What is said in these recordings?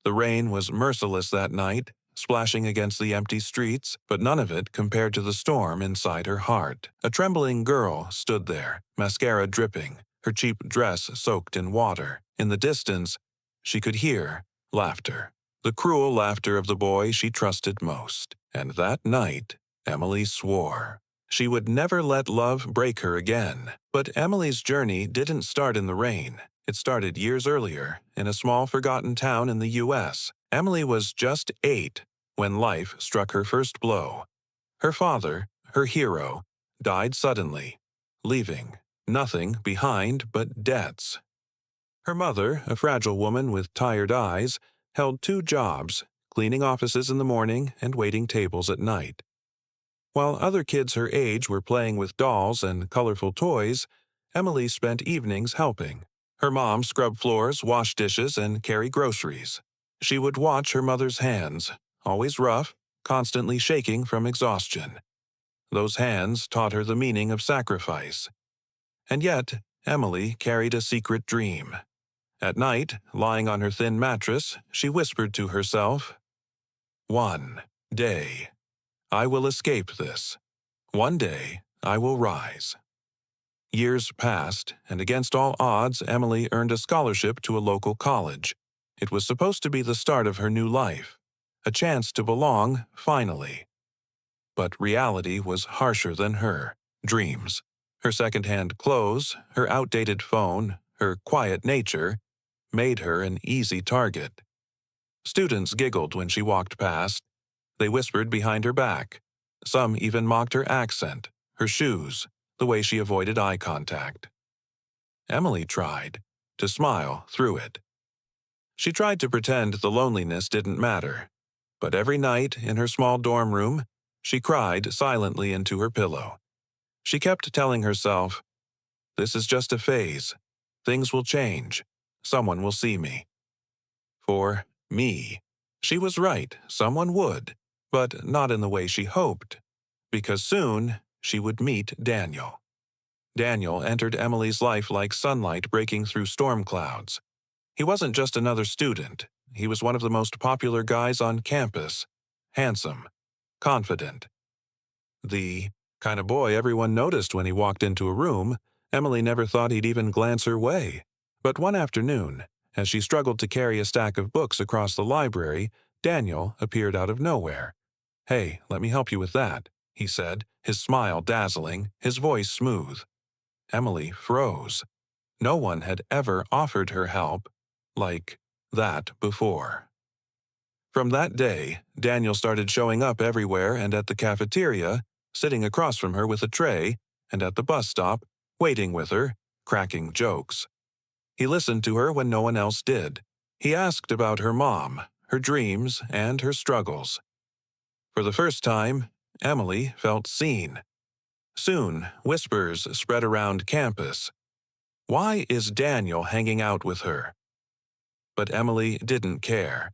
The rain was merciless that night, splashing against the empty streets, but none of it compared to the storm inside her heart. A trembling girl stood there, mascara dripping, her cheap dress soaked in water. In the distance, she could hear laughter. The cruel laughter of the boy she trusted most. And that night, Emily swore she would never let love break her again. But Emily's journey didn't start in the rain. It started years earlier, in a small forgotten town in the U.S. Emily was just 8 when life struck her first blow. Her father, her hero, died suddenly, leaving nothing behind but debts. Her mother, a fragile woman with tired eyes, held 2 jobs, cleaning offices in the morning and waiting tables at night. While other kids her age were playing with dolls and colorful toys, Emily spent evenings helping. Her mom scrubbed floors, washed dishes, and carry groceries. She would watch her mother's hands, always rough, constantly shaking from exhaustion. Those hands taught her the meaning of sacrifice. And yet, Emily carried a secret dream. At night, lying on her thin mattress, she whispered to herself, "One day, I will escape this. One day, I will rise." Years passed, and against all odds, Emily earned a scholarship to a local college. It was supposed to be the start of her new life, a chance to belong, finally. But reality was harsher than her dreams. Her second-hand clothes, her outdated phone, her quiet nature, made her an easy target. Students giggled when she walked past. They whispered behind her back. Some even mocked her accent, her shoes, the way she avoided eye contact. Emily tried to smile through it. She tried to pretend the loneliness didn't matter, but every night in her small dorm room, she cried silently into her pillow. She kept telling herself, "This is just a phase. Things will change. Someone will see me." For me. She was right, someone would, but not in the way she hoped, because soon she would meet Daniel. Daniel entered Emily's life like sunlight breaking through storm clouds. He wasn't just another student, he was one of the most popular guys on campus, handsome, confident. The kind of boy everyone noticed when he walked into a room. Emily never thought he'd even glance her way. But one afternoon, as she struggled to carry a stack of books across the library, Daniel appeared out of nowhere. "Hey, let me help you with that," he said, his smile dazzling, his voice smooth. Emily froze. No one had ever offered her help like that before. From that day, Daniel started showing up everywhere and at the cafeteria, sitting across from her with a tray, and at the bus stop, waiting with her, cracking jokes. He listened to her when no one else did. He asked about her mom, her dreams, and her struggles. For the first time, Emily felt seen. Soon, whispers spread around campus. Why is Daniel hanging out with her? But Emily didn't care.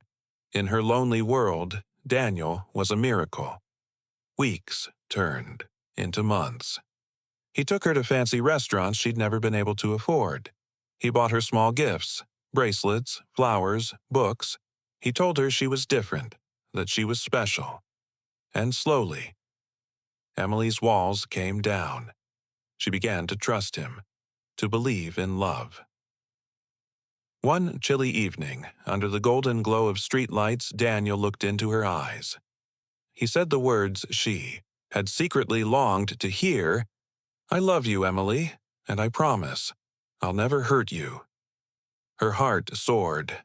In her lonely world, Daniel was a miracle. Weeks turned into months. He took her to fancy restaurants she'd never been able to afford. He bought her small gifts, bracelets, flowers, books. He told her she was different, that she was special. And slowly, Emily's walls came down. She began to trust him, to believe in love. One chilly evening, under the golden glow of streetlights, Daniel looked into her eyes. He said the words she had secretly longed to hear, "I love you, Emily, and I promise I'll never hurt you." Her heart soared.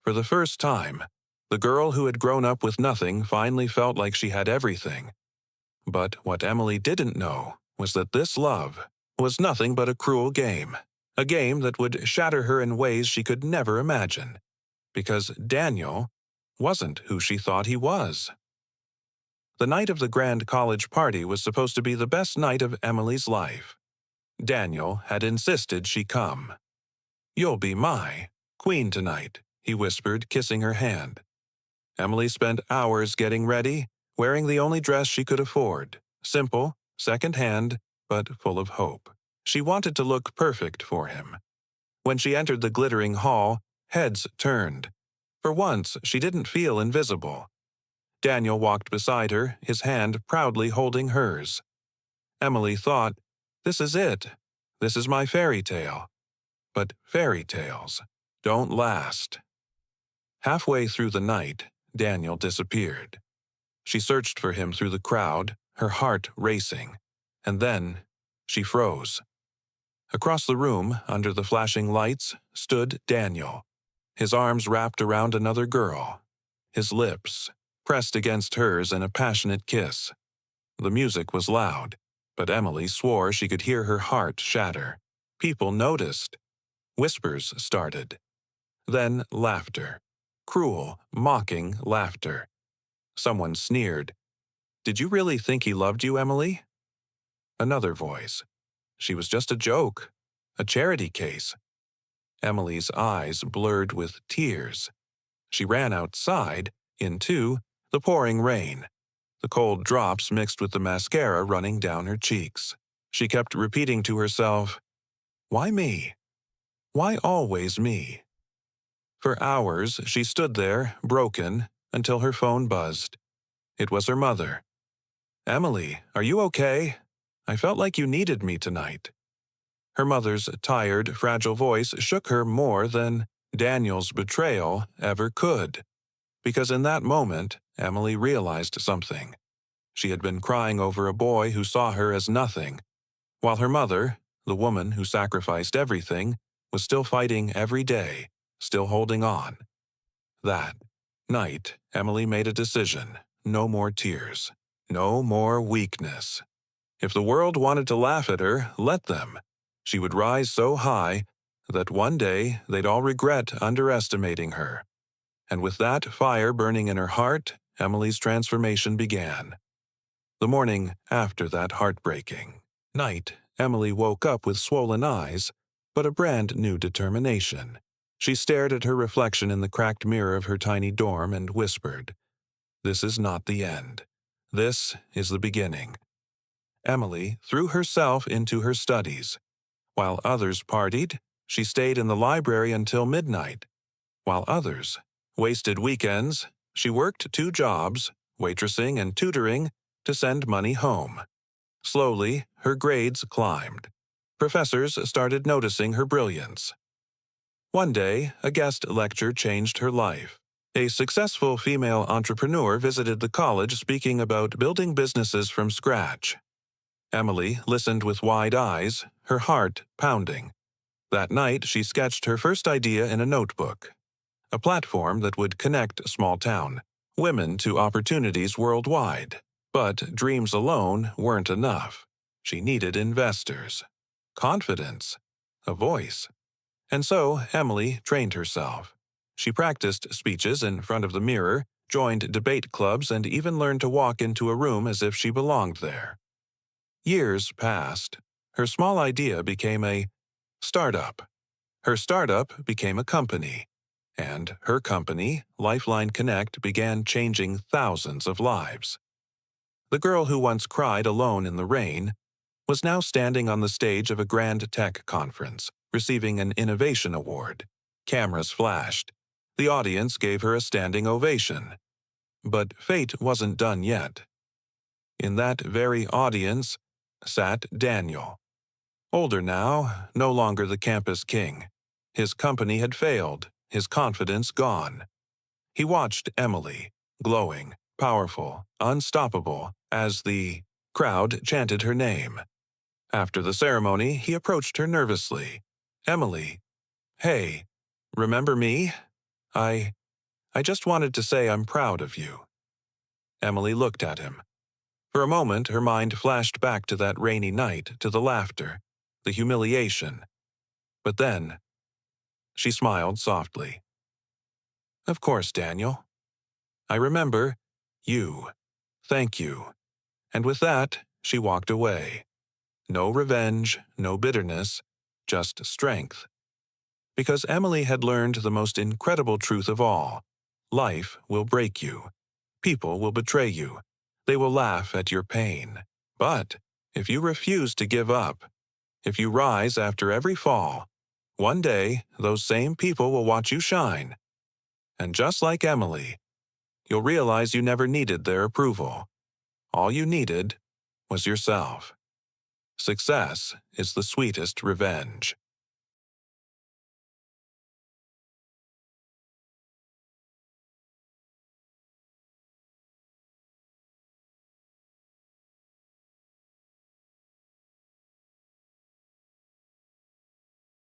For the first time, the girl who had grown up with nothing finally felt like she had everything. But what Emily didn't know was that this love was nothing but a cruel game. A game that would shatter her in ways she could never imagine. Because Daniel wasn't who she thought he was. The night of the grand college party was supposed to be the best night of Emily's life. Daniel had insisted she come. "You'll be my queen tonight," he whispered, kissing her hand. Emily spent hours getting ready, wearing the only dress she could afford. Simple, second-hand, but full of hope. She wanted to look perfect for him. When she entered the glittering hall, heads turned. For once, she didn't feel invisible. Daniel walked beside her, his hand proudly holding hers. Emily thought, "This is it. This is my fairy tale." But fairy tales don't last. Halfway through the night, Daniel disappeared. She searched for him through the crowd, her heart racing. And then she froze. Across the room, under the flashing lights, stood Daniel, his arms wrapped around another girl, his lips pressed against hers in a passionate kiss. The music was loud, but Emily swore she could hear her heart shatter. People noticed. Whispers started. Then laughter. Cruel, mocking laughter. Someone sneered. "Did you really think he loved you, Emily?" Another voice. "She was just a joke. A charity case." Emily's eyes blurred with tears. She ran outside, into the pouring rain. The cold drops mixed with the mascara running down her cheeks. She kept repeating to herself, "Why me? Why always me?" For hours, she stood there, broken, until her phone buzzed. It was her mother. "Emily, are you okay? I felt like you needed me tonight." Her mother's tired, fragile voice shook her more than Daniel's betrayal ever could. Because in that moment, Emily realized something. She had been crying over a boy who saw her as nothing, while her mother, the woman who sacrificed everything, was still fighting every day, still holding on. That night, Emily made a decision. No more tears. No more weakness. If the world wanted to laugh at her, let them. She would rise so high that one day they'd all regret underestimating her. And with that fire burning in her heart, Emily's transformation began. The morning after that heartbreaking night, Emily woke up with swollen eyes, but a brand new determination. She stared at her reflection in the cracked mirror of her tiny dorm and whispered, "This is not the end. This is the beginning." Emily threw herself into her studies. While others partied, she stayed in the library until midnight. While others wasted weekends, she worked 2 jobs, waitressing and tutoring, to send money home. Slowly, her grades climbed. Professors started noticing her brilliance. One day, a guest lecture changed her life. A successful female entrepreneur visited the college speaking about building businesses from scratch. Emily listened with wide eyes, her heart pounding. That night, she sketched her first idea in a notebook. A platform that would connect small-town women to opportunities worldwide. But dreams alone weren't enough. She needed investors, confidence, a voice. And so Emily trained herself. She practiced speeches in front of the mirror, joined debate clubs, and even learned to walk into a room as if she belonged there. Years passed. Her small idea became a startup. Her startup became a company. And her company, Lifeline Connect, began changing thousands of lives. The girl who once cried alone in the rain was now standing on the stage of a grand tech conference, receiving an innovation award. Cameras flashed. The audience gave her a standing ovation. But fate wasn't done yet. In that very audience sat Daniel. Older now, no longer the campus king. His company had failed, his confidence gone. He watched Emily, glowing, powerful, unstoppable, as the crowd chanted her name. After the ceremony, he approached her nervously. "Emily, hey, remember me? I just wanted to say I'm proud of you." Emily looked at him. For a moment, her mind flashed back to that rainy night, to the laughter, the humiliation. But then, she smiled softly. "Of course, Daniel. I remember you. Thank you." And with that, she walked away. No revenge, no bitterness, just strength. Because Emily had learned the most incredible truth of all. Life will break you. People will betray you. They will laugh at your pain. But if you refuse to give up, if you rise after every fall, one day those same people will watch you shine. And just like Emily, you'll realize you never needed their approval. All you needed was yourself. Success is the sweetest revenge.